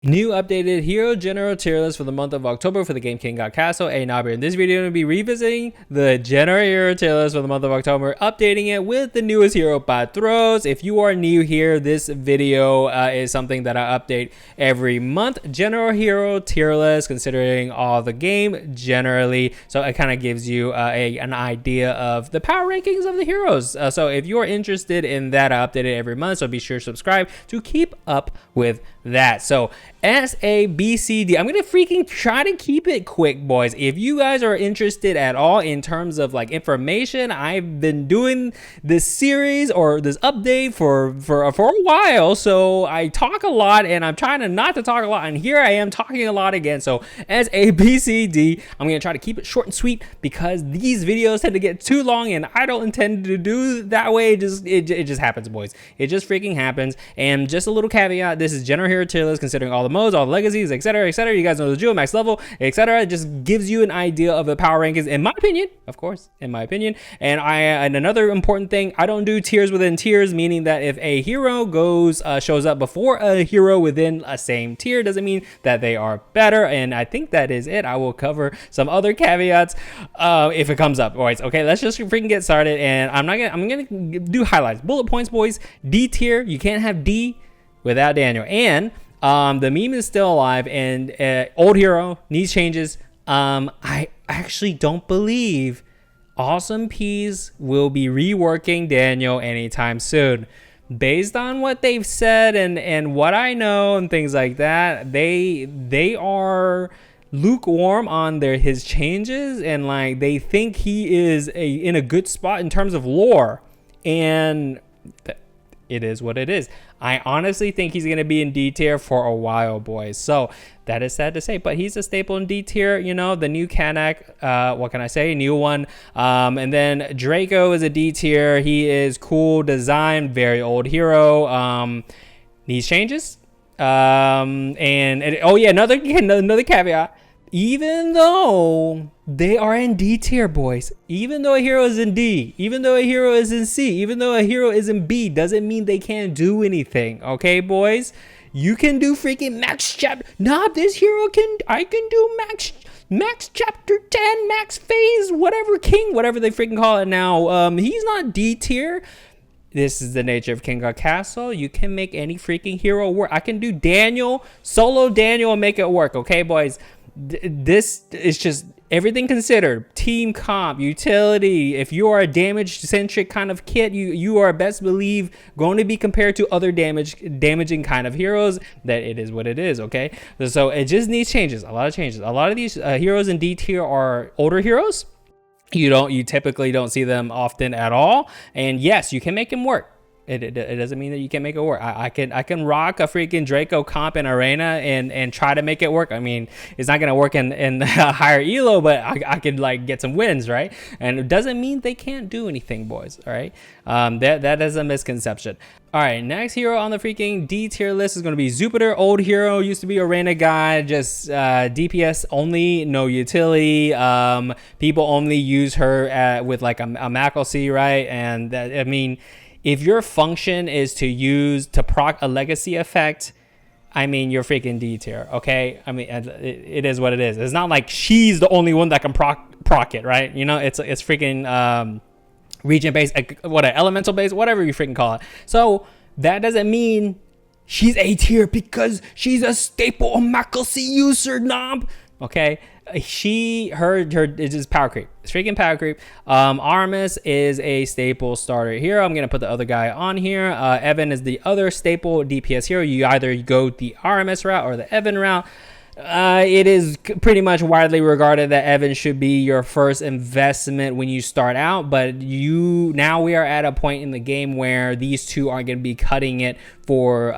New updated hero general tier list for the month of October for the game King Godcastle, Nob. In this video, I'm going to be revisiting the general hero tier list for the month of October, updating it with the newest hero patrols. If you are new here, this video is something that I update every month. General hero tier list, considering all the game generally. So it kind of gives you an idea of the power rankings of the heroes. So if you are interested in that, I update it every month. So be sure to subscribe to keep up with that. So AWESOMEPIECE, I'm gonna freaking try to keep it quick, boys. If you guys are interested at all in terms of like information, I've been doing this series or this update for a while, so I talk a lot and I'm trying to not to talk a lot, and here I am talking a lot again. So AWESOMEPIECE, I'm gonna try to keep it short and sweet because these videos tend to get too long and I don't intend to do that way. It just happens, boys. It just freaking happens. And just a little caveat, this is general hero tier list considering all the modes, all the legacies, etc, etc. You guys know the drill, max level, etc. It just gives you an idea of the power rankings, in my opinion, of course, in my opinion. And another important thing, I don't do tiers within tiers, meaning that if a hero shows up before a hero within a same tier, doesn't mean that they are better. And I think that is it. I will cover some other caveats if it comes up. All right, okay, let's just freaking get started. And I'm gonna do highlights, bullet points, boys. D tier, you can't have D without Daniel. And the meme is still alive, and old hero needs changes. I actually don't believe AWESOMEPIECE will be reworking Daniel anytime soon. Based on what they've said and what I know and things like that, they are lukewarm on his changes, and like they think he is in a good spot in terms of lore, and it is what it is. I honestly think he's going to be in D tier for a while, boys. So that is sad to say, but he's a staple in D tier. You know, the new Kanak, what can I say? New one. And then Draco is a D tier. He is cool design, very old hero. Needs changes. Oh yeah, another caveat. Even though they are in D tier, boys, even though a hero is in D, even though a hero is in C, even though a hero is in B, doesn't mean they can't do anything. Okay, boys? You can do freaking max chapter. Nah, this hero I can do max chapter 10, max phase, whatever they freaking call it now. He's not D tier. This is the nature of King Godcastle. You can make any freaking hero work. I can do Daniel, solo Daniel, and make it work. Okay, boys? This is just everything considered. Team comp, utility. If you are a damage-centric kind of kit, you are best believe going to be compared to other damaging kind of heroes. That it is what it is, okay? So it just needs changes, a lot of changes. A lot of these heroes in D tier are older heroes. You typically don't see them often at all. And yes, you can make them work. It doesn't mean that you can make it work. I can rock a freaking Draco comp in arena and try to make it work. I mean, it's not gonna work in higher elo, but I could like get some wins, right? And it doesn't mean they can't do anything, boys. All right, that is a misconception. All right, next hero on the freaking D tier list is going to be Jupiter. Old hero, used to be arena guy, just DPS only, no utility. People only use her with like a Mackelsy, right? And that, I mean, if your function is to proc a legacy effect, I mean, you're freaking D tier, okay? I mean, it is what it is. It's not like she's the only one that can proc it, right? You know, it's freaking region based, elemental based, whatever you freaking call it. So that doesn't mean she's A tier because she's a staple Mackelsy user, Nob. Okay, it is power creep. It's freaking power creep. Artemis is a staple starter hero. I'm gonna put the other guy on here. Evan is the other staple DPS hero. You either go the Artemis route or the Evan route. It is pretty much widely regarded that Evan should be your first investment when you start out, but now we are at a point in the game where these two are going to be cutting it for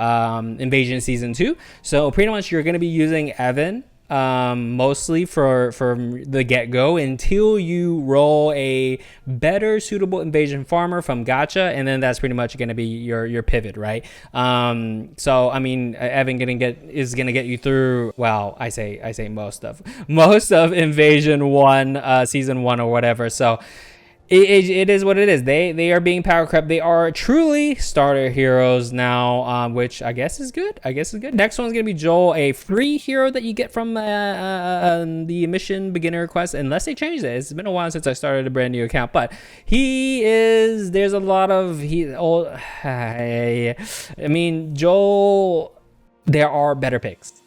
Invasion Season 2. So pretty much you're going to be using Evan mostly for the get-go until you roll a better suitable invasion farmer from gacha, and then that's pretty much going to be your pivot, right? So I mean, Evan is gonna get you through, well, I say most of invasion 1, season 1 or whatever. So It is what it is. They are being power crept. They are truly starter heroes now, which I guess is good. Next one's gonna be Joel, a free hero that you get from the mission beginner quest, unless they change it. It's been a while since I started a brand new account, but he is. There's a lot of I mean, Joel. There are better picks.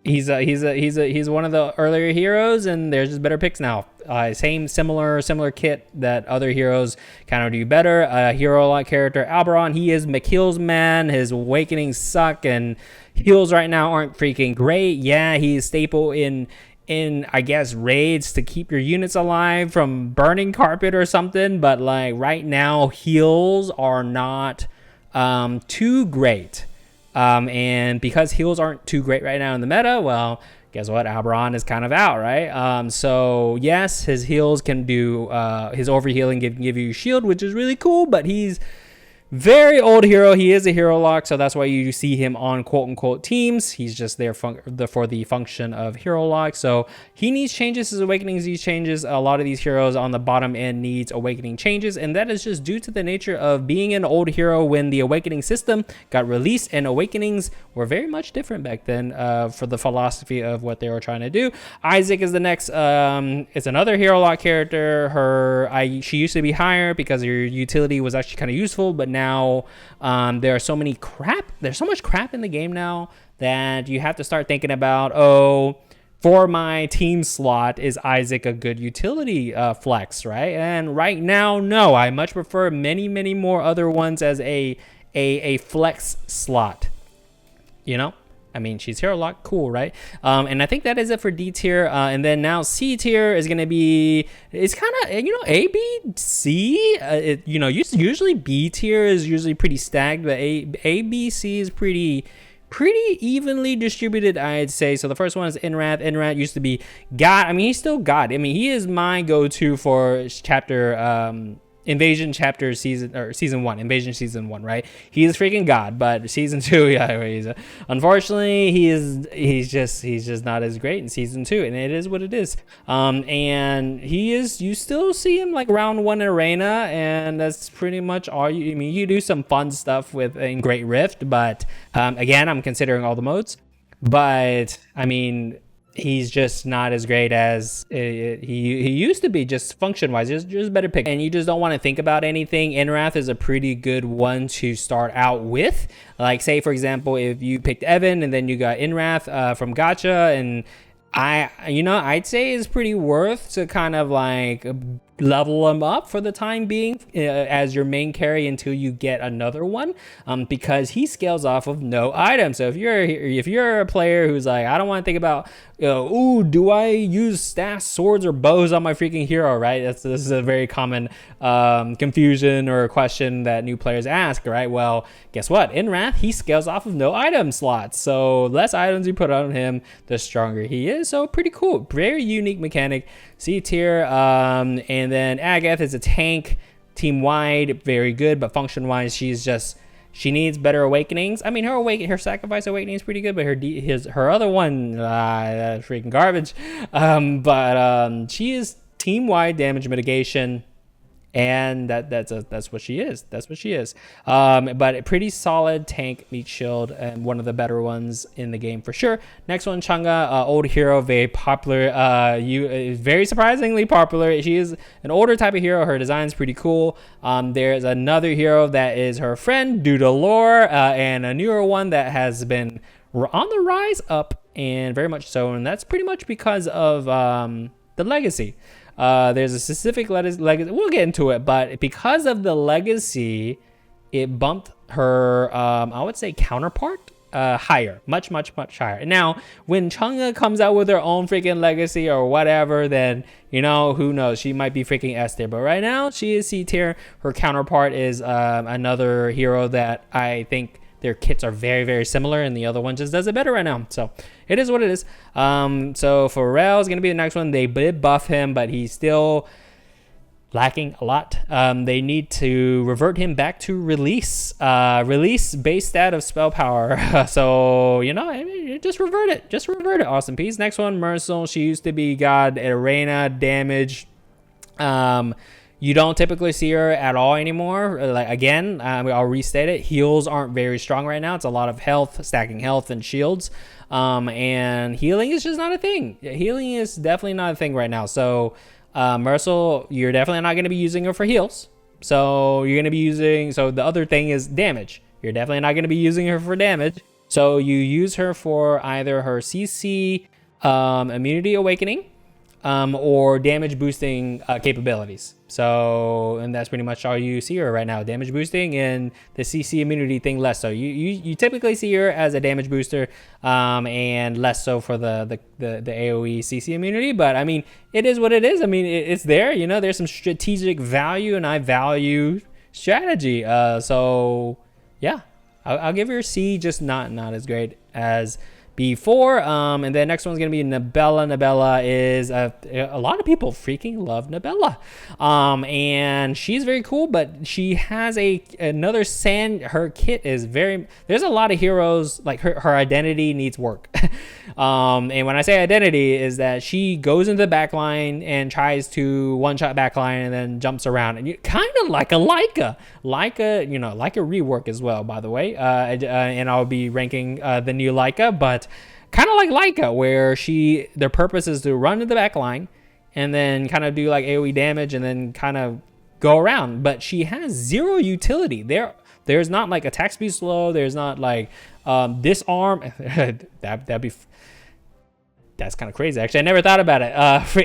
He's one of the earlier heroes, and there's just better picks now. Similar kit that other heroes kind of do better. Hero like character Alberon, he is McHeal's man. His awakenings suck, and heals right now aren't freaking great. Yeah, he's staple in I guess raids to keep your units alive from burning carpet or something, but like right now heals are not too great. And because heals aren't too great right now in the meta, well, guess what? Alberon is kind of out, right? So yes, his heals can do, his overhealing can give you shield, which is really cool, but he's very old hero. He is a hero lock, so that's why you see him on quote unquote teams. He's just there for the function of hero lock. So he needs changes. His awakenings needs changes. A lot of these heroes on the bottom end needs awakening changes, and that is just due to the nature of being an old hero. When the awakening system got released, and awakenings were very much different back then for the philosophy of what they were trying to do. Isaac is the next. It's another hero lock character. She used to be higher because her utility was actually kind of useful, but now there's so much crap in the game now that you have to start thinking about, for my team slot, is Isaac a good utility flex, right? And right now, no. I much prefer many more other ones as a flex slot, you know. I mean, she's hero lock, cool, right? And I think that is it for D tier. And then now C tier is gonna be, it's kind of, A, B, C. Usually B tier is usually pretty stacked, but A, B, C is pretty evenly distributed, I'd say. So the first one is Inrath. Inrath used to be God. I mean, he's still God. I mean, he is my go-to for chapter Invasion chapter season 1, Invasion season 1, right? He is freaking God, but season 2, yeah, unfortunately he's just not as great in season 2, and it is what it is. And you still see him like round 1 in arena, and that's pretty much all you do some fun stuff with in Great Rift, but again, I'm considering all the modes, but I mean, he's just not as great as he used to be, just function wise. Just better pick, and you just don't want to think about anything. Inrath is a pretty good one to start out with. Like, say for example, if you picked Evan and then you got Inrath from Gacha, and I'd say it's pretty worth to kind of like level him up for the time being as your main carry until you get another one, because he scales off of no item. So if you're a player who's like, I don't want to think about, do I use staff, swords, or bows on my freaking hero, right? This is a very common confusion or question that new players ask, right? Well, guess what? Inrath, he scales off of no item slots. So less items you put on him, the stronger he is. So pretty cool. Very unique mechanic. C tier. And then Agath is a tank, team wide, very good, but function wise, she needs better awakenings. I mean, her sacrifice awakening is pretty good, but her other one, freaking garbage. But she is team wide damage mitigation, and that's what she is. But a pretty solid tank, meat shield, and one of the better ones in the game for sure. Next one, Chang'e, old hero, very popular. Very surprisingly popular. She is an older type of hero. Her design is pretty cool. There's another hero that is her friend, due to lore, and a newer one that has been on the rise up, and very much so. And that's pretty much because of the legacy. There's a specific legacy, we'll get into it, but because of the legacy, it bumped her, I would say, counterpart higher, much higher. Now, when Chang'e comes out with her own freaking legacy or whatever, then, who knows, she might be freaking S tier, but right now, she is C tier. Her counterpart is another hero that I think their kits are very similar, and the other one just does it better right now. So it is what it is. So Pharrell is going to be the next one. They did buff him, but he's still lacking a lot. They need to revert him back to release base stat of spell power. So, you know, I mean, just revert it. Awesome piece. Next one, Mercil. She used to be god arena damage. You don't typically see her at all anymore. Like, again, I'll restate it. Heals aren't very strong right now. It's a lot of health, stacking health and shields. And healing is just not a thing. Healing is definitely not a thing right now. So Mercil, you're definitely not going to be using her for heals. So you're going to be using, so the other thing is damage. You're definitely not going to be using her for damage. So you use her for either her CC immunity awakening or damage boosting capabilities. So, and that's pretty much all you see her right now, damage boosting, and the CC immunity thing less so. You typically see her as a damage booster and less so for the AoE CC immunity, but I mean, it is what it is. I mean, it's there, you know, there's some strategic value, and I value strategy. So yeah, I'll give her a C, just not as great as before. And then next one's gonna be Nabella. Nabella is a lot of people freaking love Nabella, and she's very cool, but she has another sand. Her kit is there's a lot of heroes, like her identity needs work. And when I say identity, is that she goes into the backline and tries to one-shot backline and then jumps around, and you kind of like a Leica, you know, Leica rework as well, by the way, and I'll be ranking the new Leica, but kind of like Leica, where their purpose is to run to the back line and then kind of do like AoE damage and then kind of go around. But she has zero utility. There's not like attack speed slow. There's not like disarm. That's kind of crazy. Actually, I never thought about it.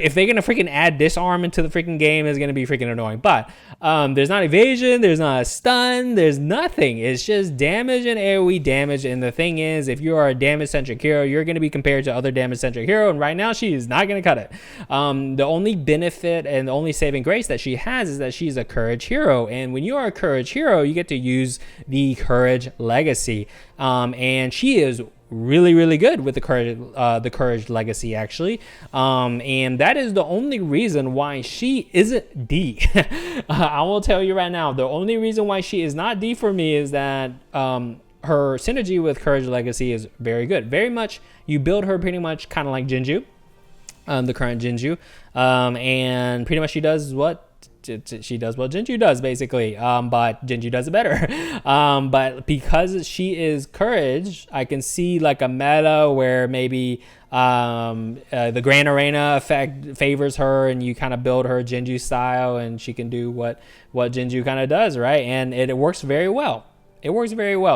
If they're going to freaking add disarm into the freaking game, it's going to be freaking annoying. But there's not evasion. There's not a stun. There's nothing. It's just damage and AoE damage. And the thing is, if you are a damage-centric hero, you're going to be compared to other damage-centric hero. And right now, she is not going to cut it. The only benefit and the only saving grace that she has is that she's a courage hero. And when you are a courage hero, you get to use the courage legacy. And she is really good with the courage legacy, actually, and that is the only reason why she isn't D. I will tell you right now, the only reason why she is not D for me is that her synergy with courage legacy is very good. Very much, you build her pretty much kind of like Jinju, the current Jinju, and pretty much she does what Jinju does, basically, but Jinju does it better. But because she is courage, I can see like a meta where maybe the Grand Arena effect favors her, and you kind of build her Jinju style, and she can do what Jinju kind of does, right? And it works very well.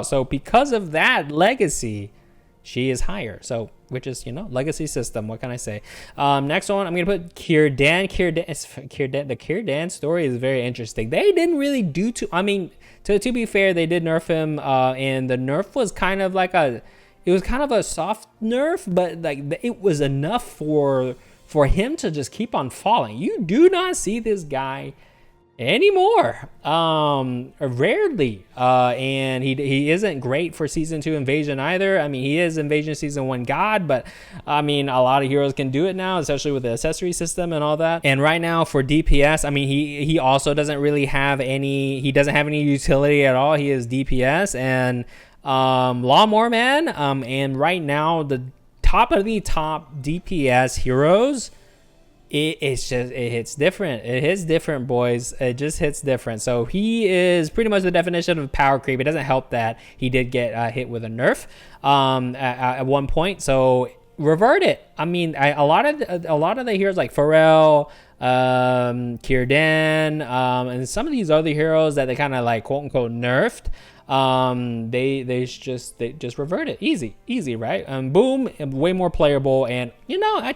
So because of that legacy, she is higher. So, which is, you know, legacy system. What can I say? Next one, I'm going to put Círdan. The Círdan story is very interesting. They didn't really do I mean, to be fair, they did nerf him, and the nerf was kind of like it was kind of a soft nerf, but like it was enough for him to just keep on falling. You do not see this guy anymore, rarely, and he isn't great for season 2 invasion either. I mean, he is invasion season 1 god, but I mean, a lot of heroes can do it now, especially with the accessory system and all that. And right now for DPS, I mean, he also doesn't really have any utility at all. He is DPS and Lawnmower Man, and right now the top of the top DPS heroes, it hits different. It hits different, boys. It just hits different. So he is pretty much the definition of power creep. It doesn't help that he did get hit with a nerf at one point. So revert it. I mean, a lot of the heroes like Pharrell, Círdan, and some of these other heroes that they kind of like quote unquote nerfed, they just revert it. Easy, right? Boom, way more playable, and you know,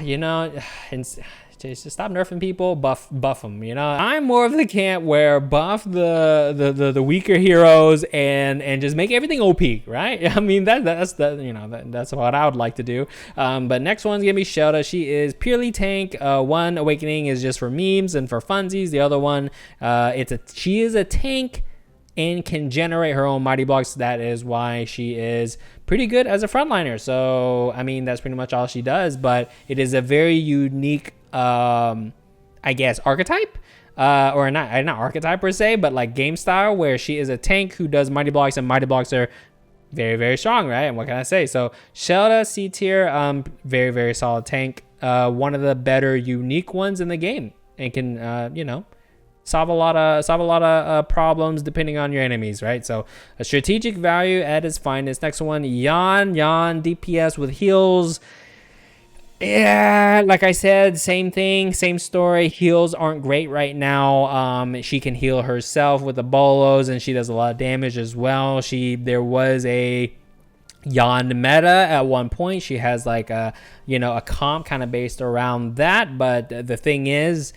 you know, and just stop nerfing people, buff them. You know, I'm more of the camp where buff the weaker heroes and just make everything OP, right? I mean, that's what I would like to do. But next one's gonna be Shelda. She is purely tank. One awakening is just for memes and for funsies. The other one, she is a tank and can generate her own mighty blocks. That is why she is pretty good as a frontliner. So I mean, that's pretty much all she does, but it is a very unique I guess, archetype. Or not archetype per se, but like game style, where she is a tank who does mighty blocks, and mighty blocks are very, very strong, right? And what can I say? So Shelda, C tier, very, very solid tank. One of the better unique ones in the game, and can you know, solve a lot of problems depending on your enemies, right? So a strategic value at its finest. Next one, Yan DPS with heals. Yeah, like I said, same thing, same story. Heals aren't great right now. She can heal herself with the bolos, and she does a lot of damage as well. There was a Yan meta at one point. She has like a, you know, a comp kind of based around that. But the thing is,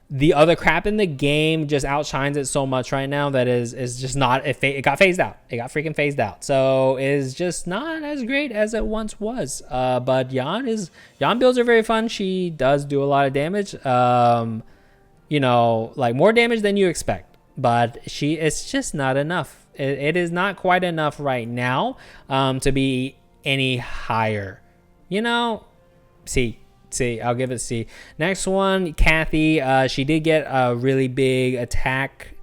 the other crap in the game just outshines it so much right now that is just not, it got phased out. It got freaking phased out. So it's just not as great as it once was. But Yan builds are very fun. She does do a lot of damage. You know, like more damage than you expect. But it's just not enough. It is not quite enough right now to be any higher. You know, C, I'll give it C. Next one, Kathy. She did get a really big attack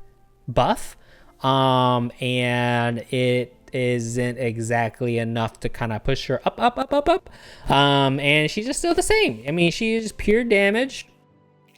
buff, and it isn't exactly enough to kind of push her up. And she's just still the same. I mean, she's pure damage,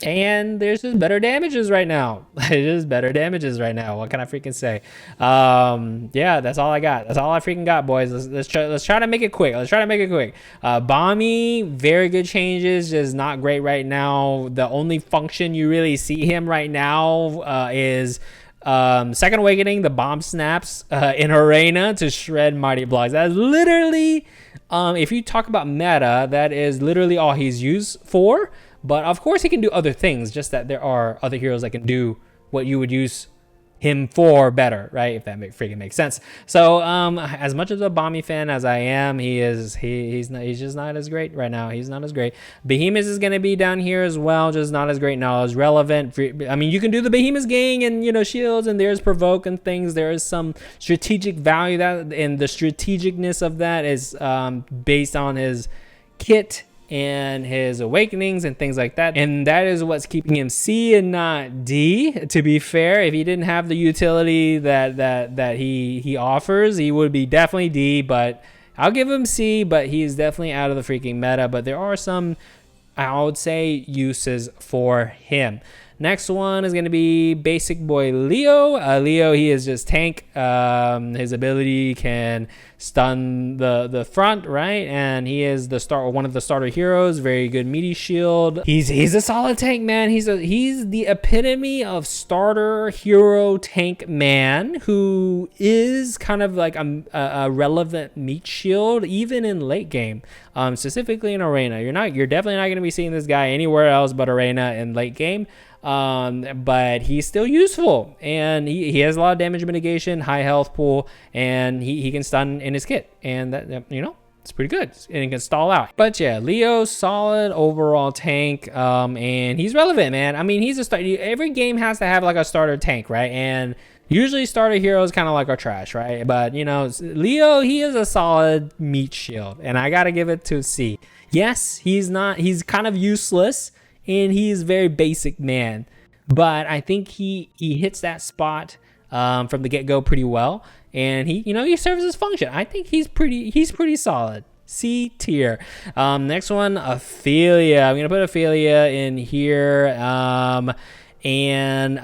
and there's just better damages right now. There's better damages right now. What can I freaking say? Yeah, that's all I got. That's all I freaking got, boys. Let's try to make it quick. Bommy, very good changes, just not great right now. The only function you really see him right now is Second Awakening, the bomb snaps in Arena to shred mighty blocks. That's literally, if you talk about meta, that is literally all he's used for. But of course he can do other things, just that there are other heroes that can do what you would use him for better, right? If that freaking makes sense. So as much of a Bommy fan as I am, he's just not as great right now. He's not as great. Behemoth is going to be down here as well, just not as great, not as relevant. I mean, you can do the Behemoth gang and, you know, shields, and there's provoke and things. There is some strategic value that, and the strategicness of that is based on his kit and his awakenings and things like that, and that is what's keeping him C and not D. To be fair, if he didn't have the utility that he offers, he would be definitely D. But I'll give him C. But he's definitely out of the freaking meta. But there are some, I would say, uses for him. Next one is going to be basic boy Leo. Leo, he is just tank. His ability can stun the front, right? And he is one of the starter heroes. Very good meaty shield. He's a solid tank, man. He's the epitome of starter hero tank man, who is kind of like a relevant meat shield even in late game. Specifically in Arena. You're definitely not going to be seeing this guy anywhere else but Arena in late game. But he's still useful, and he has a lot of damage mitigation, high health pool, and he can stun in his kit, and that, you know, it's pretty good, and he can stall out. But yeah, Leo, solid overall tank, and he's relevant, man. I mean, he's a starter. Every game has to have like a starter tank, right? And usually starter heroes kind of like are trash, right? But, you know, Leo, he is a solid meat shield, and I gotta give it to C. Yes, he's kind of useless, and he's very basic, man. But I think he hits that spot from the get-go pretty well, and he serves his function. I think he's pretty solid. C tier. Next one, Ophelia. I'm gonna put Ophelia in here. And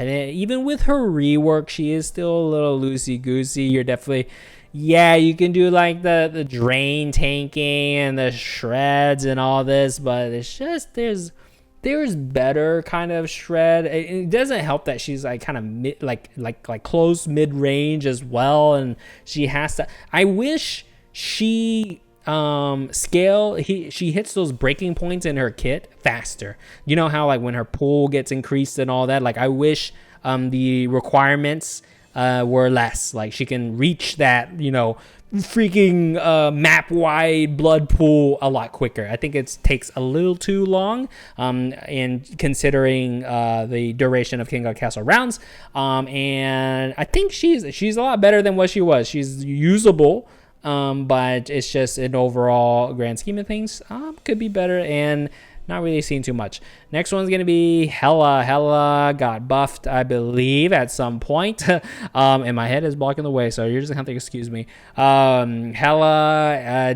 even with her rework, she is still a little loosey-goosey. You're definitely, yeah, you can do like the drain tanking and the shreds and all this, but it's just there's better kind of shred. It doesn't help that she's like kind of like close mid-range as well, and she has to. I wish she she hits those breaking points in her kit faster. You know how like when her pool gets increased and all that, like I wish the requirements were less. Like she can reach that, you know, freaking map wide blood pool a lot quicker. I think it takes a little too long in considering the duration of Kinggodcastle rounds, and I think she's a lot better than what she was. She's usable, but it's just an overall grand scheme of things could be better. And not really seeing too much. Next one's gonna be Hela. Hela got buffed, I believe, at some point. And my head is blocking the way, so you're just gonna have to excuse me. Hela,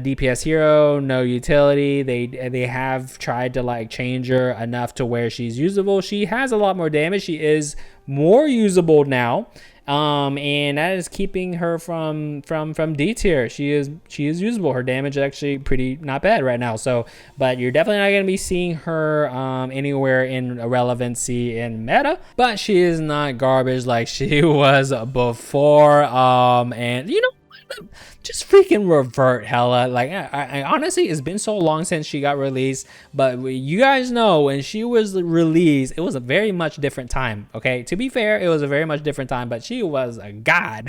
DPS hero, no utility. They have tried to like change her enough to where she's usable. She has a lot more damage. She is more usable now. And that is keeping her from D tier. She is usable. Her damage is actually pretty not bad right now. So, but you're definitely not going to be seeing her anywhere in relevancy in meta. But she is not garbage like she was before. And you know, just freaking revert Hela. Like I honestly, it's been so long since she got released, but you guys know when she was released, it was a very much different time. Okay, to be fair, it was a very much different time, but she was a god.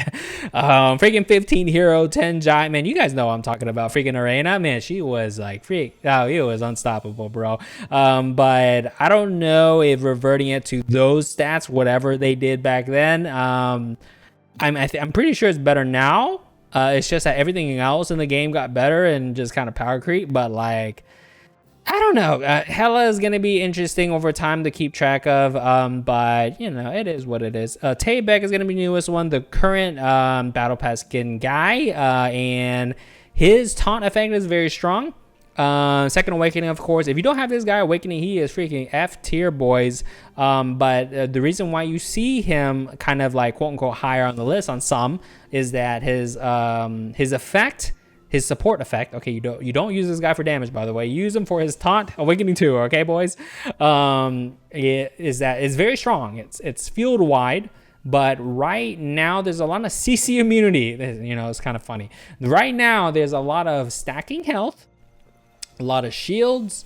Freaking 15 hero, 10 giant, man. You guys know what I'm talking about. Freaking Arena, man. She was like it was unstoppable, bro. But I don't know if reverting it to those stats, whatever they did back then, I'm pretty sure it's better now. It's just that everything else in the game got better and just kind of power creep. But like, I don't know. Hela is going to be interesting over time to keep track of. But you know, it is what it is. Taybeck is going to be the newest one, the current Battle Pass skin guy. And his taunt effect is very strong. Second Awakening, of course. If you don't have this guy Awakening, he is freaking F tier, boys. But the reason why you see him kind of like quote unquote higher on the list on some is that his effect, his support effect. Okay, you don't use this guy for damage, by the way. You use him for his taunt Awakening 2. Okay, boys. It's very strong. It's field wide. But right now, there's a lot of CC immunity. You know, it's kind of funny. Right now, there's a lot of stacking health, a lot of shields,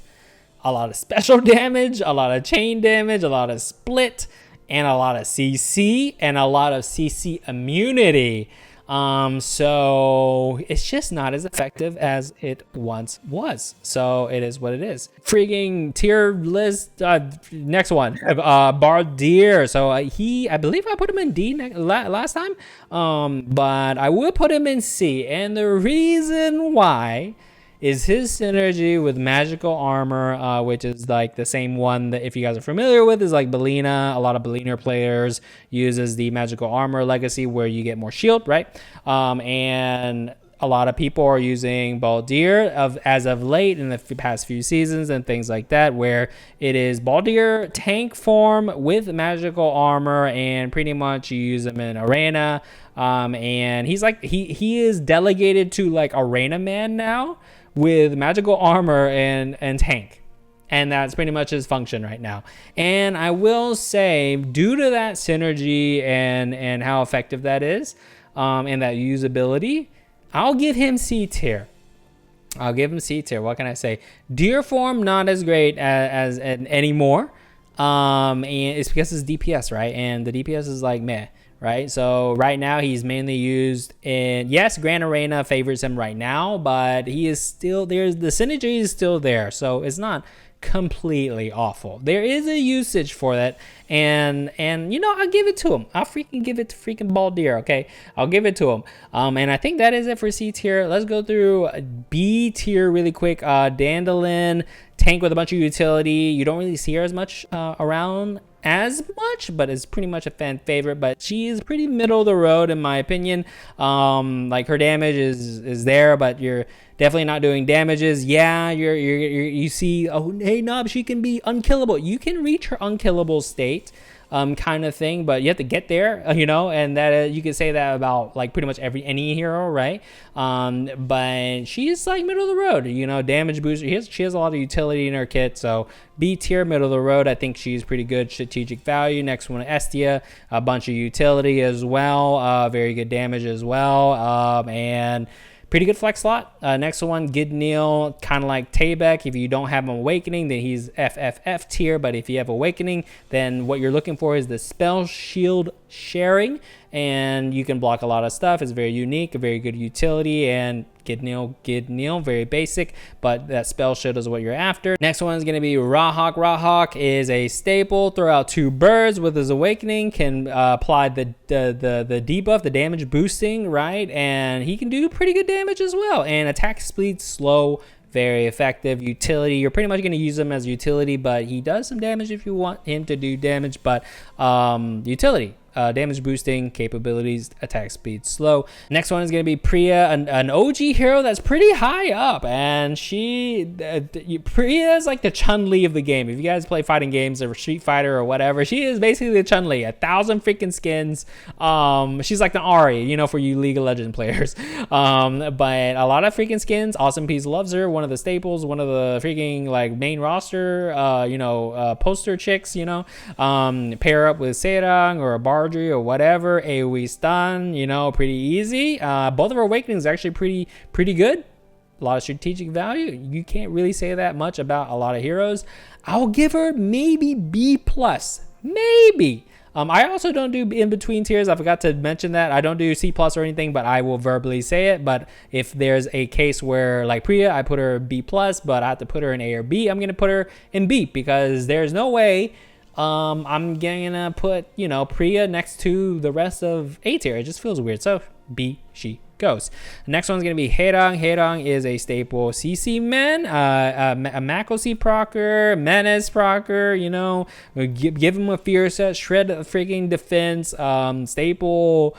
a lot of special damage, a lot of chain damage, a lot of split, and a lot of CC, and a lot of CC immunity. So it's just not as effective as it once was. So it is what it is. Freaking tier list. Next one, Bardier. So I believe I put him in D last time. But I will put him in C, and the reason why is his synergy with magical armor, which is like the same one that, if you guys are familiar with, is like Belina. A lot of Belina players uses the magical armor legacy where you get more shield, right? And a lot of people are using Baldir as of late in the past few seasons and things like that, where it is Baldir tank form with magical armor, and pretty much you use him in arena. And he's like he is delegated to like arena man now, with magical armor and tank. And that's pretty much his function right now. And I will say, due to that synergy and how effective that is, and that usability, I'll give him C tier. What can I say? Deer form, not as great as anymore. And it's because it's DPS, right? And the DPS is like meh. Right, so right now he's mainly used in, yes, Grand Arena favors him right now, but he is still the synergy is still there, so it's not completely awful. There is a usage for that, and you know, I'll give it to him. I'll freaking give it to freaking Baldir. Okay, I'll give it to him. And I think that is it for C tier. Let's go through B tier really quick. Dandelion, tank with a bunch of utility. You don't really see her as much around as much, but it's pretty much a fan favorite. But she is pretty middle of the road in my opinion. Like her damage is there, but you're definitely not doing damages. Yeah, you see, oh hey Nob, she can be unkillable. You can reach her unkillable state, kind of thing, but you have to get there, you know, and that you can say that about like pretty much any hero, right? But she's like middle of the road, you know, damage booster. She has a lot of utility in her kit, so B tier, middle of the road. I think she's pretty good strategic value. Next one, Estia, a bunch of utility as well, very good damage as well, and pretty good flex slot. Next one, Gidneal, kind of like Taybeck. If you don't have him Awakening, then he's FFF tier. But if you have Awakening, then what you're looking for is the spell shield sharing, and you can block a lot of stuff. It's very unique, a very good utility, and Gidneal, very basic, but that spell shield is what you're after. Next one is going to be Rahak. Rahak is a staple. Throw out 2 birds with his Awakening, can apply the debuff, the damage boosting, right? And he can do pretty good damage as well. And attack speed slow, very effective utility. You're pretty much going to use him as utility, but he does some damage if you want him to do damage. But utility, damage boosting capabilities, attack speed slow. Next one is going to be Priya, an OG hero that's pretty high up, and Priya is like the Chun-Li of the game. If you guys play fighting games or Street Fighter or whatever, she is basically the Chun-Li. 1,000 freaking skins. She's like the Ari, you know, for you League of Legends players. But a lot of freaking skins. AWESOMEPIECE loves her. One of the staples, one of the freaking like main roster, poster chicks. You know, pair up with Serang or a Bar or whatever, AoE stun, you know, pretty easy. Both of her awakenings are actually pretty good. A lot of strategic value. You can't really say that much about a lot of heroes. I'll give her maybe B+, maybe. I also don't do in between tiers. I forgot to mention that. I don't do C+ or anything, but I will verbally say it. But if there's a case where like Priya, I put her B+, but I have to put her in A or B, I'm gonna put her in B, because there's no way I'm gonna put, you know, Priya next to the rest of A tier. It just feels weird. So B she goes. The next one's gonna be Herang. Herang is a staple CC man, a Mako C procer, Menace procer, you know, give him a fear set, shred a freaking defense, staple,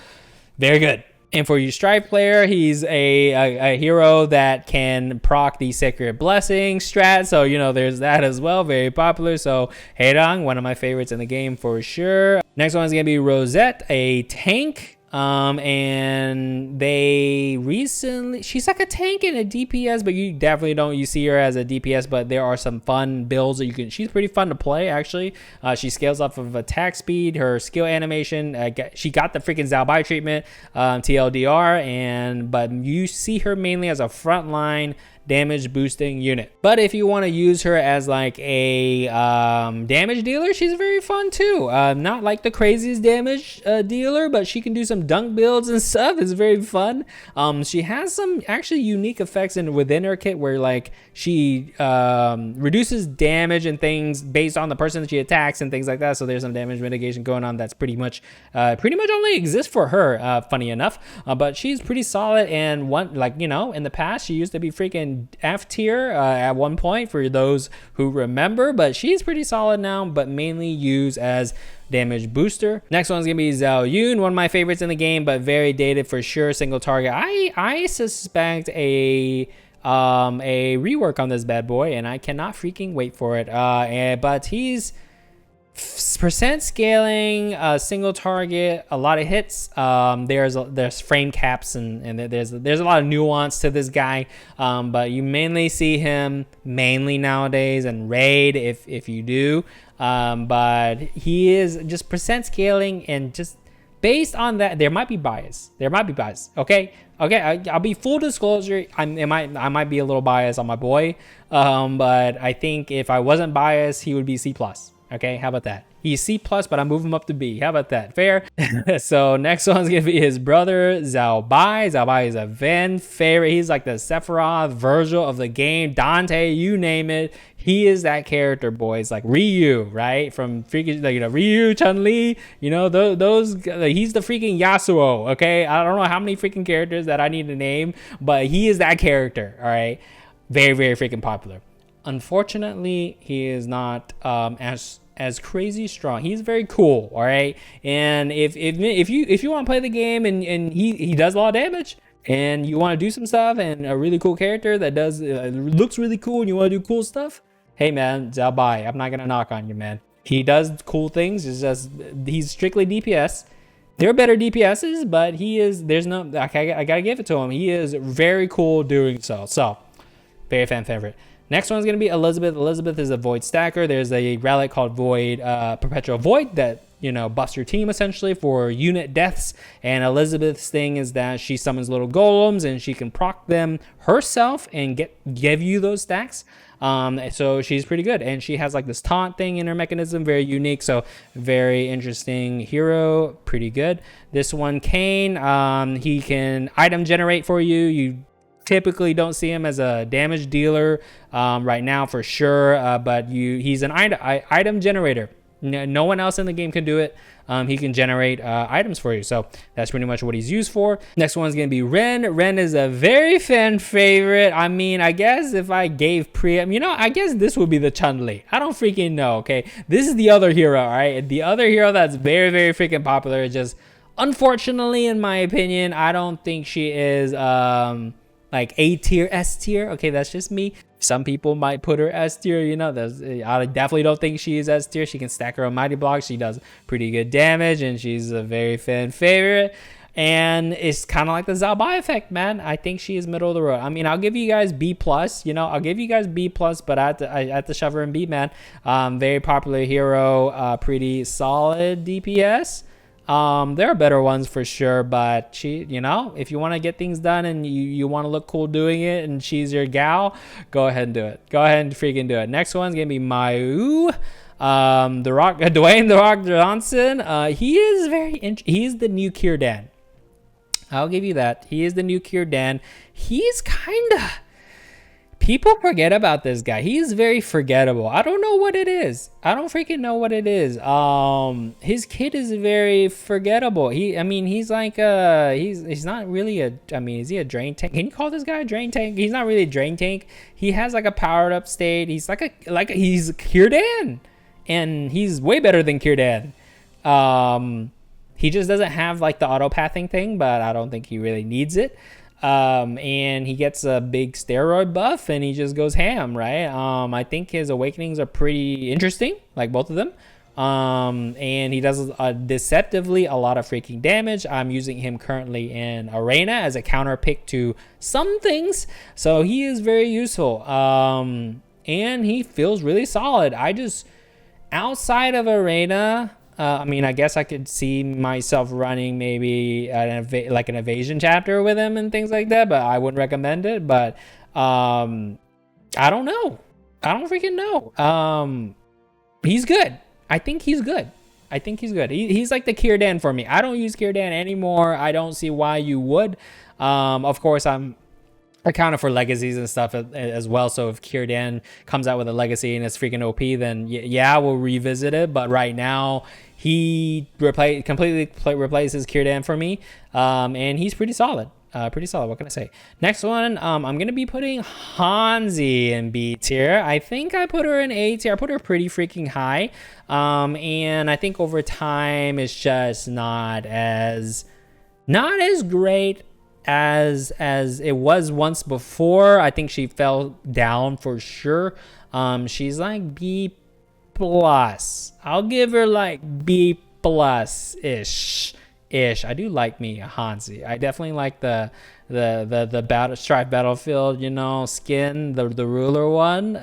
very good. And for you Strife player, he's a hero that can proc the Sacred Blessing strat. So, you know, there's that as well. Very popular. So, Herang, one of my favorites in the game for sure. Next one is going to be Rosette, a tank. And they recently, she's like a tank and a DPS, but you definitely don't see her as a DPS, but there are some fun builds that you can, she's pretty fun to play actually. She scales off of attack speed, her skill animation, she got the freaking Zhao Bai treatment, TLDR, but you see her mainly as a frontline damage boosting unit. But if you want to use her as like a damage dealer, she's very fun too. Not like the craziest damage dealer, but she can do some dunk builds and stuff. It's very fun. She has some actually unique effects within her kit where like she reduces damage and things based on the person that she attacks and things like that. So there's some damage mitigation going on that's pretty much only exists for her, funny enough. But she's pretty solid, and one, like, you know, in the past she used to be freaking F tier at one point for those who remember, but she's pretty solid now, but mainly used as damage booster. Next one's gonna be Zhao Yun, one of my favorites in the game, but very dated for sure. Single target. I suspect a rework on this bad boy, and I cannot freaking wait for it. But he's percent scaling, single target, a lot of hits. There's frame caps and there's a lot of nuance to this guy. But you mainly see him nowadays in raid if you do. But he is just percent scaling, and just based on that, there might be bias. Okay. I'll be full disclosure. I might be a little biased on my boy. But I think if I wasn't biased, he would be C+. Okay, how about that? He's C+, but I move him up to B. How about that? Fair? So next one's gonna be his brother, Zhao Bai. Zhao Bai is a Ven favorite. He's like the Sephiroth, Virgil of the game, Dante, you name it. He is that character, boys. Like Ryu, right? From freaking, like, you know, Ryu, Chun-Li, you know, those he's the freaking Yasuo, okay? I don't know how many freaking characters that I need to name, but he is that character, all right? Very, very freaking popular. Unfortunately, he is not as crazy strong. He's very cool, all right? And if you want to play the game and he does a lot of damage, and you want to do some stuff, and a really cool character that does looks really cool, and you want to do cool stuff, hey man, Zhao Bai, I'm not gonna knock on you, man. He does cool things. It's just he's strictly DPS. There are better DPSs, but I gotta give it to him. He is very cool doing so. So very fan favorite. Next one's gonna be Elizabeth. Elizabeth is a Void stacker. There's a relic called Void, Perpetual Void, that, you know, buffs your team essentially for unit deaths. And Elizabeth's thing is that she summons little golems, and she can proc them herself and give you those stacks. So she's pretty good, and she has like this taunt thing in her mechanism, very unique. So very interesting hero, pretty good. This one, Kane, he can item generate for you. You typically don't see him as a damage dealer right now for sure, but he's an item generator. No one else in the game can do it. He can generate items for you. So that's pretty much what he's used for. Next one's going to be Ren. Ren is a very fan favorite. I mean, I guess if I gave Priam, you know, I guess this would be the Chun-Li. I don't freaking know, okay? This is the other hero, all right? The other hero that's very, very freaking popular. Just, unfortunately, in my opinion, I don't think she is like A tier, S tier. Okay, that's just me. Some people might put her S tier, you know. I definitely don't think she is S tier. She can stack her own mighty block. She does pretty good damage, and she's a very fan favorite. And it's kind of like the Zhao Bai effect, man. I think she is middle of the road. I mean, I'll give you guys B plus. You know, I'll give you guys B plus, but I have to shove her in B, man. Very popular hero, pretty solid DPS. There are better ones for sure, but she, you know, if you want to get things done and you want to look cool doing it and she's your gal, go ahead and do it. Go ahead and freaking do it. Next one's gonna be Mayu. Dwayne The Rock Johnson. He is he is the new Kirdan. I'll give you that. He is the new Kirdan. He's kinda, people forget about this guy. He's very forgettable. I don't know what it is. I don't freaking know what it is. His kid is very forgettable. I mean, he's like he's not really I mean, is he a drain tank? Can you call this guy a drain tank? He's not really a drain tank. He has like a powered up state. He's he's Kirdan, and he's way better than Kirdan. He just doesn't have like the auto pathing thing, but I don't think he really needs it. And he gets a big steroid buff and he just goes ham, right? I think his awakenings are pretty interesting, like both of them. And he does deceptively a lot of freaking damage. I'm using him currently in Arena as a counter pick to some things, so he is very useful. And he feels really solid. Outside of Arena, I mean, I guess I could see myself running maybe like an evasion chapter with him and things like that, but I wouldn't recommend it. But I don't know. I don't freaking know. He's good. I think he's good. He's like the Kirdan for me. I don't use Kirdan anymore. I don't see why you would. Of course, I'm accounted for legacies and stuff as well, so if Kirdan comes out with a legacy and it's freaking OP, then yeah, we'll revisit it. But right now he completely replaces Kirdan for me, and he's pretty solid. What can I say? Next one, I'm gonna be putting Hanzi in B tier. I think I put her in A tier. I put her pretty freaking high, and I think over time it's just not as great as it was once before. I think she fell down for sure. She's like B plus. I'll give her like B plus ish. I do like me a Hanzi. I definitely like the Strife Battlefield, you know, skin, the ruler one.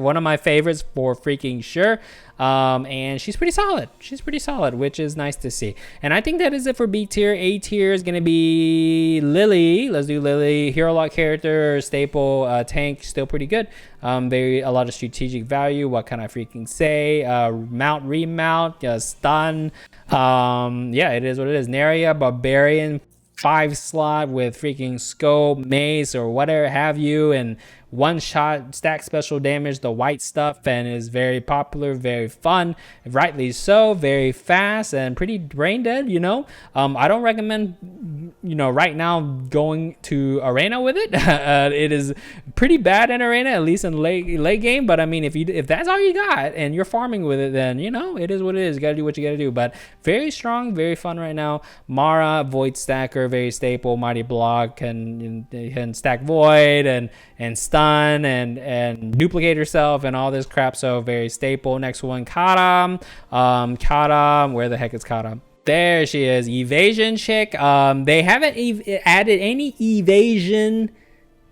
One of my favorites for freaking sure. And she's pretty solid, which is nice to see. And I think that is it for B tier. A tier is gonna be Lily. Let's do Lily. Hero lock character, staple, tank, still pretty good. A lot of strategic value. What can I freaking say? Remount, stun. Yeah, it is what it is. Naria, barbarian, 5 slot with freaking scope, mace, or whatever have you, and one shot stack special damage, the white stuff, and is very popular, very fun, rightly so, very fast and pretty brain dead, you know. I don't recommend, you know, right now going to Arena with it. It is pretty bad in Arena, at least in late game. But I mean, if that's all you got and you're farming with it, then you know it is what it is. You gotta do what you gotta do. But very strong, very fun right now. Mara, void stacker, very staple, mighty block, can stack void and stun and duplicate herself and all this crap, so very staple. Next one, Karam. Where the heck is Karam? There she is, evasion chick. They haven't added any evasion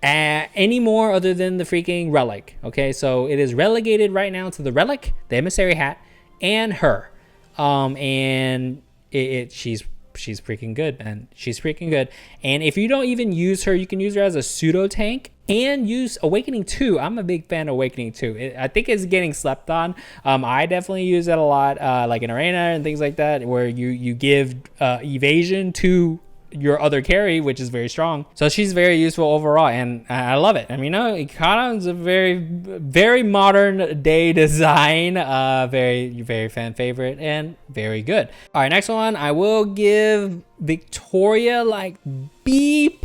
anymore other than the freaking relic. Okay, so it is relegated right now to the relic, the emissary hat, and her. And she's freaking good, man. She's freaking good. And if you don't even use her, you can use her as a pseudo tank and use Awakening 2. I'm a big fan of Awakening 2. I think it's getting slept on. I definitely use it a lot, like in Arena and things like that, where you give evasion to your other carry, which is very strong. So she's very useful overall, and I love it. I mean, Ikana is a very modern day design, very fan favorite, and very good. All right, next one, I will give Victoria like B+.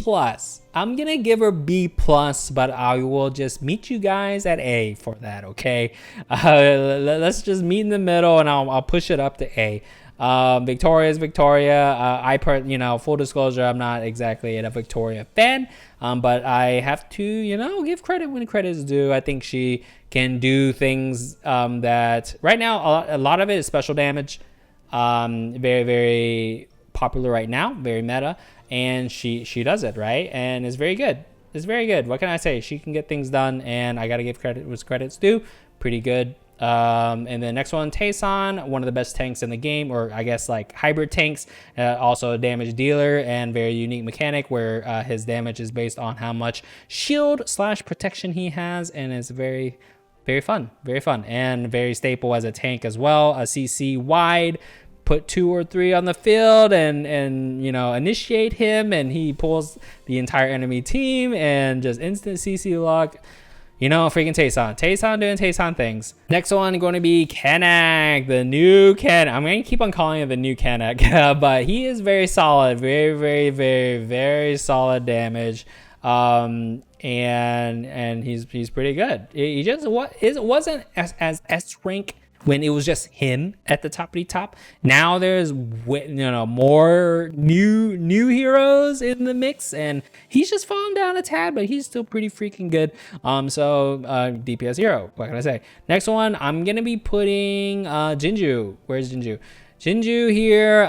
I'm gonna give her B+, but I will just meet you guys at A for that, okay? Let's just meet in the middle, and I'll push it up to A. Victoria is Victoria. Full disclosure, I'm not exactly a Victoria fan, but I have to, give credit when credit is due. I think she can do things that right now, a lot of it is special damage. Very, very popular right now, very meta, and she does it right, and it's very good. It's very good. What can I say? She can get things done, and I gotta give credit where credit's due. Pretty good. And then next one, Tayson, one of the best tanks in the game, or I guess like hybrid tanks, also a damage dealer, and very unique mechanic where his damage is based on how much shield / protection he has, and it's very fun, and very staple as a tank as well. A CC wide, put 2 or 3 on the field, and initiate him, and he pulls the entire enemy team, and just instant CC lock. Freaking Tayson doing Tayson things. Next one going to be Kennak, the new Kennak. I'm going to keep on calling him the new Kennak, but he is very solid, very solid damage. And he's pretty good. He just wasn't as S rank when it was just him at the top. Now there's more new heroes in the mix, and he's just fallen down a tad, but he's still pretty freaking good. DPS hero, what can I say? Next one, I'm gonna be putting Jinju. Where's Jinju? Jinju here,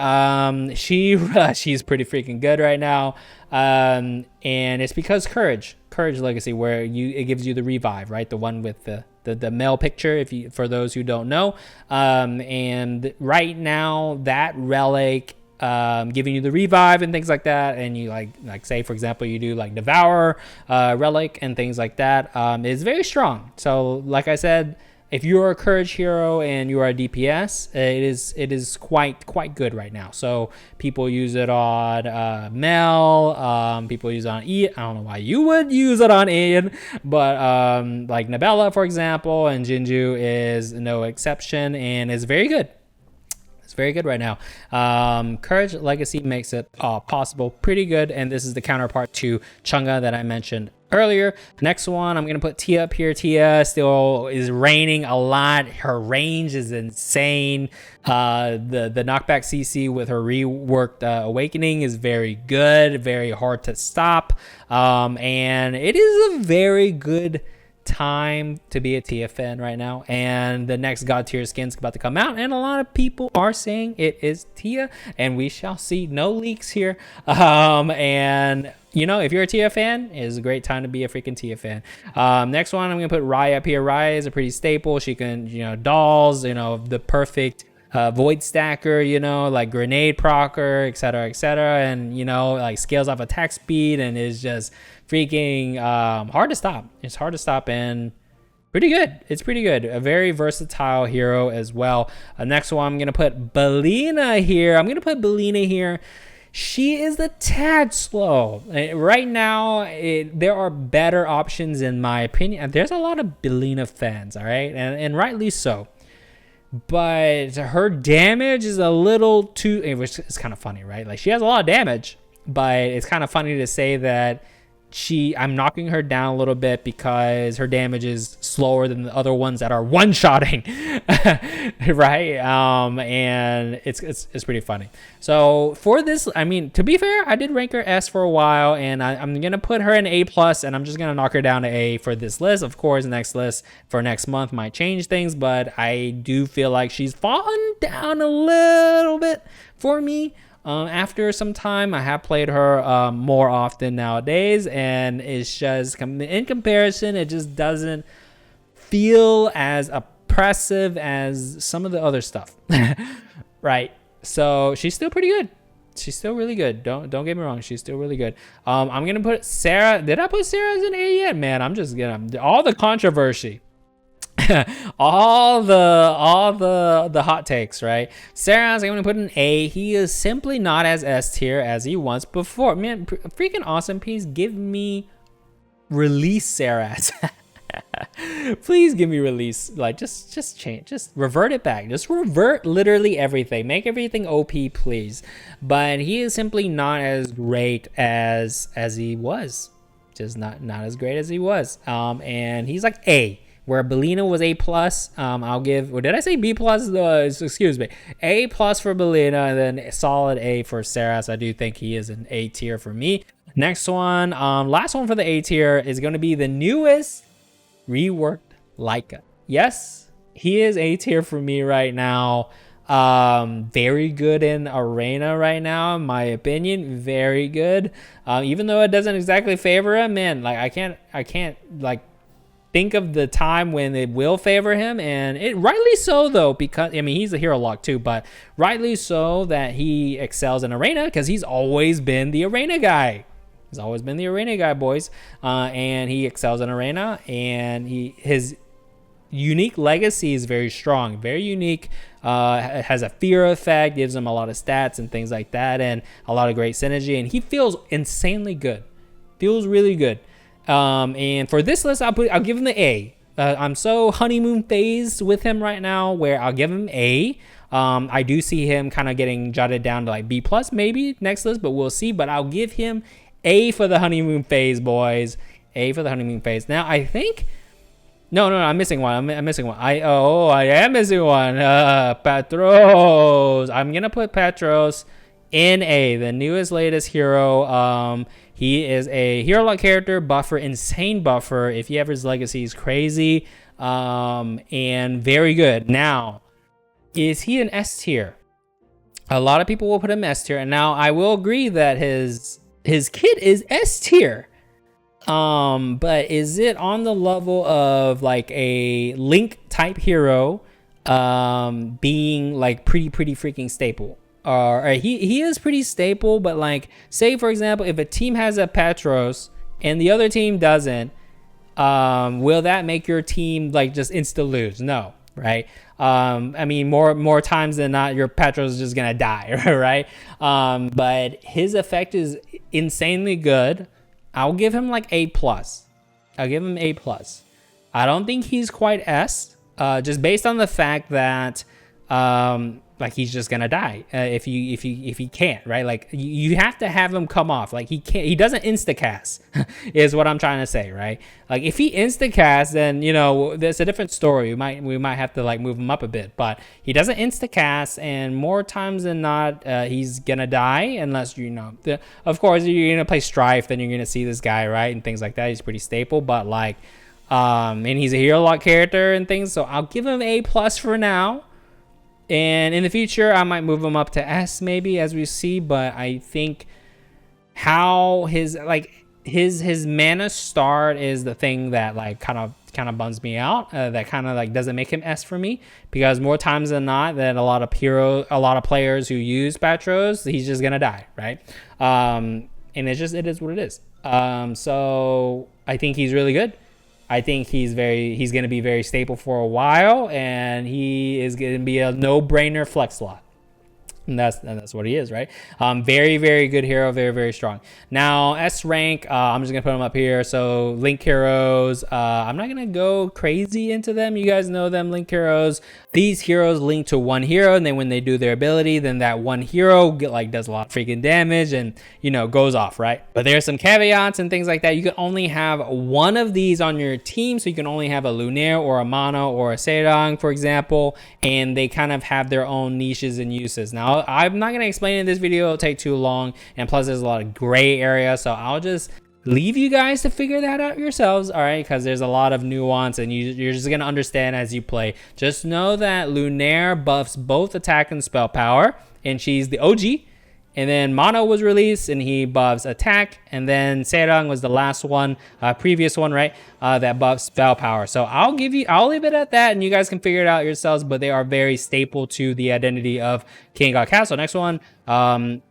she's pretty freaking good right now, and it's because Courage Legacy, where it gives you the revive, right? The one with the male picture, for those who don't know, and right now that relic giving you the revive and things like that, and you like say for example you do like Devour relic and things like that, is very strong. So like I said, if you're a Courage hero and you are a DPS, it is quite good right now. So people use it on Mel, people use it on Ian. I don't know why you would use it on Ian, but like Nabella, for example, and Jinju is no exception, and is very good. It's very good right now. Courage Legacy makes it possible pretty good, and this is the counterpart to Chunga that I mentioned earlier. Next one, I'm gonna put Tia up here. Tia still is reigning a lot. Her range is insane. The knockback CC with her reworked awakening is very good, very hard to stop, and it is a very good time to be a Tia fan right now. And the next God tier skin's about to come out, and a lot of people are saying it is Tia, and we shall see. No leaks here. And if you're a Tia fan, it is a great time to be a freaking Tia fan. Next one, I'm gonna put Raya up here. Raya is a pretty staple. She can dolls, the perfect void stacker, like grenade procer, etc., and like scales off attack speed, and is just freaking hard to stop. It's hard to stop, and pretty good. It's pretty good. A very versatile hero as well. Next one, I'm gonna put Belina here. She is a tad slow right now. There are better options in my opinion. There's a lot of Belina fans, all right, and rightly so. But her damage is a little too, which is kind of funny, right? Like, she has a lot of damage, but it's kind of funny to say that I'm knocking her down a little bit because her damage is slower than the other ones that are one-shotting, right? And it's pretty funny. So for this, I mean, to be fair, I did rank her S for a while, and I'm gonna put her in A+, and I'm just gonna knock her down to A for this list. Of course, next list for next month might change things, but I do feel like she's fallen down a little bit for me. After some time, I have played her more often nowadays, and it's just, in comparison, it just doesn't feel as oppressive as some of the other stuff, right? So she's still pretty good. She's still really good. Don't get me wrong. She's still really good. I'm gonna put Sarah. Did I put Sarah as an A yet? Man, I'm just gonna all the controversy. all the hot takes, right? Saras, I'm gonna put an A. He is simply not as S tier as he was before. Man, freaking awesome piece. Give me release Saras. Please give me release. Like just change, just revert it back. Just revert literally everything. Make everything OP, please. But he is simply not as great as he was. Just not as great as he was. And he's like A, where Bellina was A plus. I'll give, or did I say B plus? Excuse me. A plus for Bellina, and then solid A for Saras. I do think he is an A tier for me. Next one, last one for the A tier is going to be the newest reworked Leica. Yes, he is A tier for me right now. Very good in arena right now, in my opinion. Very good. Even though it doesn't exactly favor him, man, like I can't like think of the time when it will favor him, and it rightly so though, because I mean he's a hero lock too, but rightly so that he excels in arena because he's always been the arena guy. He's always been the arena guy, boys. And he excels in arena, and his unique legacy is very strong, very unique. It has a fear effect, gives him a lot of stats and things like that, and a lot of great synergy. And he feels insanely good. Feels really good. And for this list, I'll give him the A. I'm so honeymoon phased with him right now, where I'll give him A. I do see him kind of getting jotted down to like B plus maybe next list, but we'll see. But I'll give him A for the honeymoon phase, boys. A for the honeymoon phase. Now I think, no, I'm missing one. I'm missing one. I am missing one. Patros. I'm gonna put Patros in A, the newest, latest hero. He is a hero lock character, buffer, insane buffer. If you have his legacy, is crazy, and very good. Now, is he an S tier? A lot of people will put him S tier, and now I will agree that his kit is S tier. But is it on the level of like a Link type hero, being like pretty freaking staple? He is pretty staple, but like, say for example, if a team has a Patros and the other team doesn't, will that make your team like just insta lose? No, right? I mean, more times than not, your Patros is just gonna die, right? But his effect is insanely good. I'll give him like A plus. I'll give him A plus. I don't think he's quite S, just based on the fact that like he's just gonna die if he can't, right? Like you have to have him come off. Like he doesn't insta cast is what I'm trying to say, right? Like if he insta cast, then you know there's a different story. We might have to like move him up a bit, but he doesn't insta cast, and more times than not he's gonna die unless of course you're gonna play Strife, then you're gonna see this guy, right, and things like that. He's pretty staple, but like and he's a hero lock character and things, so I'll give him A plus for now. And in the future, I might move him up to S maybe as we see, but I think how his mana start is the thing that like kind of bums me out. That kind of like doesn't make him S for me, because more times than not, that a lot of players who use Patros, he's just gonna die, right? And it is what it is. So I think he's really good. I think he's going to be very staple for a while, and he is going to be a no-brainer flex slot. And that's what he is, right? Very, very good hero, very, very strong. Now, S rank, I'm just going to put him up here. So, Link heroes, I'm not going to go crazy into them. You guys know them, Link heroes. These heroes link to one hero, and then when they do their ability, then that one hero does a lot of freaking damage and, goes off, right? But there's some caveats and things like that. You can only have one of these on your team, so you can only have a Lunaire or a Mono or a Seirang, for example, and they kind of have their own niches and uses. Now, I'm not going to explain in this video. It'll take too long, and plus there's a lot of gray area, so I'll just leave you guys to figure that out yourselves, all right? Because there's a lot of nuance, and you're just going to understand as you play. Just know that Lunaire buffs both attack and spell power, and she's the OG. And then Mono was released, and he buffs attack. And then Seirang was the last one, previous one, right? That buffs spell power. So I'll leave it at that, and you guys can figure it out yourselves. But they are very staple to the identity of King God Castle. Next one,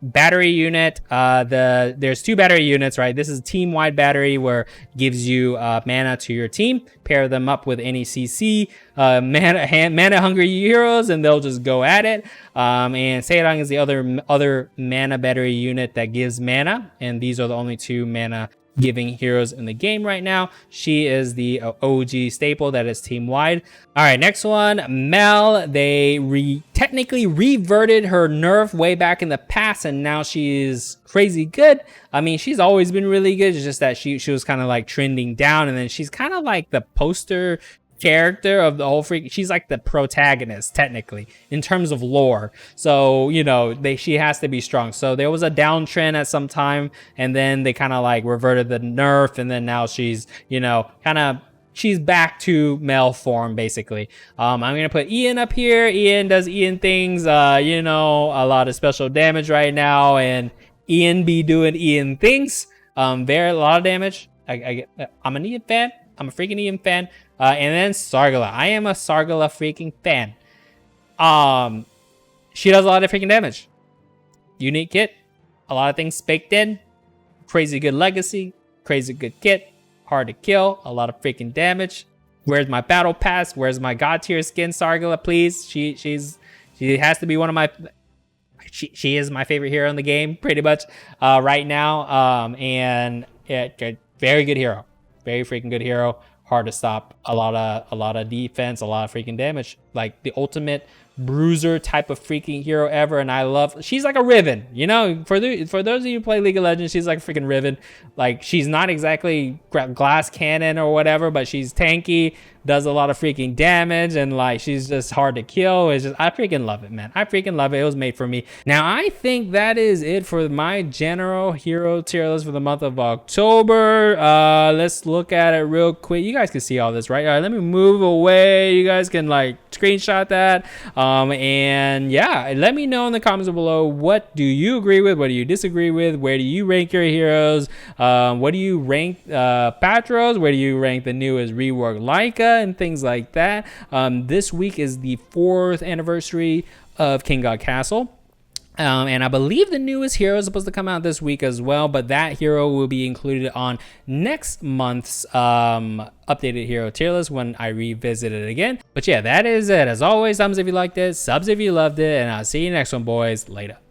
Battery unit. There's 2 battery units, right? This is team wide battery where it gives you mana to your team. Pair them up with any CC mana hungry heroes, and they'll just go at it. And Seirang is the other mana battery unit that gives mana, and these are the only 2 mana giving heroes in the game right now. She is the OG staple that is team wide. All right, next one, Mel. They technically reverted her nerf way back in the past, and now she's crazy good. I mean, she's always been really good. It's just that she was kind of like trending down, and then she's kind of like the poster character of the whole freak. She's like the protagonist technically in terms of lore, so you know she has to be strong. So there was a downtrend at some time, and then they kind of like reverted the nerf, and then now she's, you know, she's back to male form basically. I'm gonna put Ian up here. Ian does Ian things, you know, a lot of special damage right now, and Ian be doing Ian things. Very a lot of damage. I'm an Ian fan. I'm a freaking Ian fan. And then Sargala. I am a Sargala freaking fan. She does a lot of freaking damage. Unique kit. A lot of things baked in. Crazy good legacy. Crazy good kit. Hard to kill. A lot of freaking damage. Where's my battle pass? Where's my god tier skin, Sargala, please? She has to be one of my... She is my favorite hero in the game, pretty much, right now. And very good hero. Very freaking good hero. Hard to stop. A lot of defense, a lot of freaking damage. Like the ultimate bruiser type of freaking hero ever. And I love, she's like a Riven, you know, for those of you who play League of Legends, she's like a freaking Riven. Like she's not exactly glass cannon or whatever, but she's tanky, does a lot of freaking damage, and like she's just hard to kill. It's just, I freaking love it, man. I freaking love it. It was made for me. Now I think that is it for my general hero tier list for the month of October. Let's look at it real quick. You guys can see all this, right? All right, let me move away. You guys can like screenshot that. And yeah, let me know in the comments below, what do you agree with? What do you disagree with? Where do you rank your heroes? What do you rank Patros? Where do you rank the newest rework Leica and things like that? This week is the 4th anniversary of King God Castle. And I believe the newest hero is supposed to come out this week as well, but that hero will be included on next month's updated hero tier list when I revisit it again. But yeah, that is it. As always, thumbs if you liked it, subs if you loved it, and I'll see you next one, boys. Later.